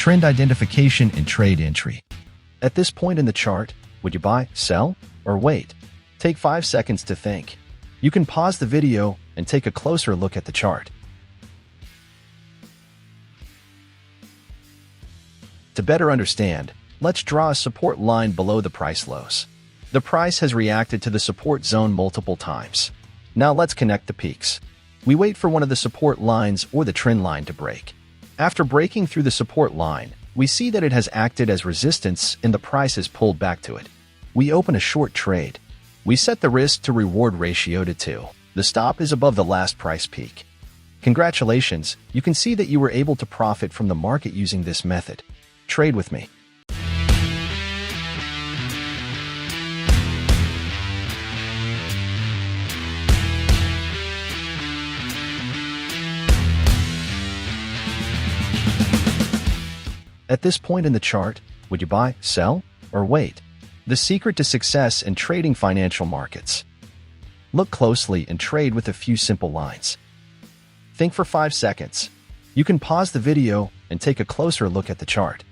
trend identification and trade entry. At this point in the chart, would you buy, sell, or wait? Take 5 seconds to think. You can pause the video and take a closer look at the chart. To better understand, let's draw a support line below the price lows. The price has reacted to the support zone multiple times. Now let's connect the peaks. We wait for one of the support lines or the trend line to break. After breaking through the support line, we see that it has acted as resistance and the price is pulled back to it. We open a short trade. We set the risk to reward ratio to 2. The stop is above the last price peak. Congratulations, you can see that you were able to profit from the market using this method. Trade with me. At this point in the chart, would you buy, sell, or wait? The secret to success in trading financial markets. Look closely and trade with a few simple lines. Think for 5 seconds. You can pause the video and take a closer look at the chart.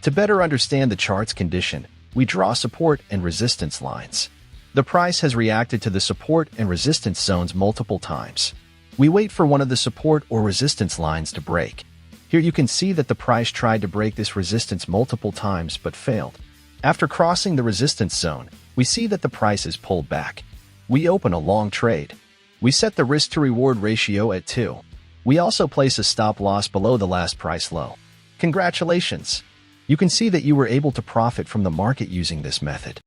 To better understand the chart's condition, we draw support and resistance lines. The price has reacted to the support and resistance zones multiple times. We wait for one of the support or resistance lines to break. Here you can see that the price tried to break this resistance multiple times but failed. After crossing the resistance zone, we see that the price is pulled back. We open a long trade. We set the risk to reward ratio at 2. We also place a stop loss below the last price low. Congratulations! You can see that you were able to profit from the market using this method.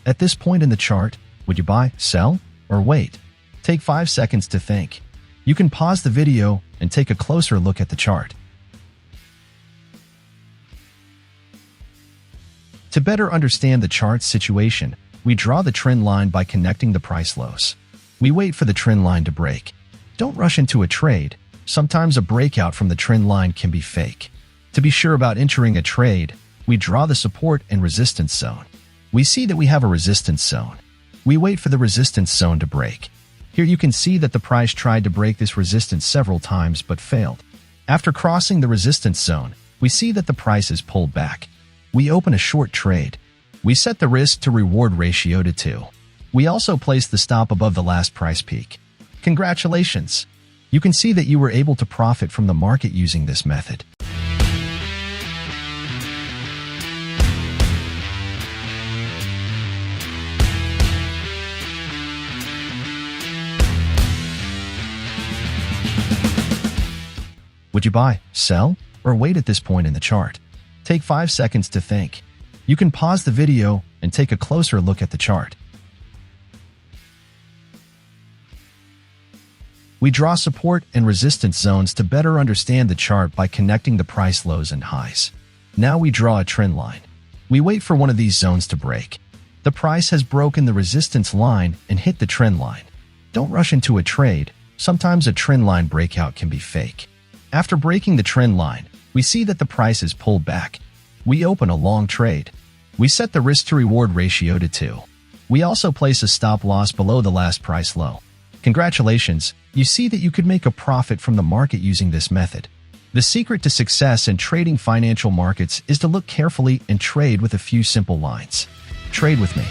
At this point in the chart, would you buy, sell, or wait? Take 5 seconds to think. You can pause the video and take a closer look at the chart. To better understand the chart's situation, we draw the trend line by connecting the price lows. We wait for the trend line to break. Don't rush into a trade. Sometimes a breakout from the trend line can be fake. To be sure about entering a trade, we draw the support and resistance zone. We see that we have a resistance zone. We wait for the resistance zone to break. Here you can see that the price tried to break this resistance several times but failed. After crossing the resistance zone, we see that the price is pulled back. We open a short trade. We set the risk to reward ratio to 2. We also place the stop above the last price peak. Congratulations! You can see that you were able to profit from the market using this method. Would you buy, sell, or wait at this point in the chart? Take 5 seconds to think. You can pause the video and take a closer look at the chart. We draw support and resistance zones to better understand the chart by connecting the price lows and highs. Now we draw a trend line. We wait for one of these zones to break. The price has broken the resistance line and hit the trend line. Don't rush into a trade. Sometimes a trend line breakout can be fake. After breaking the trend line, we see that the price is pulled back. We open a long trade. We set the risk to reward ratio to 2. We also place a stop loss below the last price low. Congratulations, you see that you could make a profit from the market using this method. The secret to success in trading financial markets is to look carefully and trade with a few simple lines. Trade with me.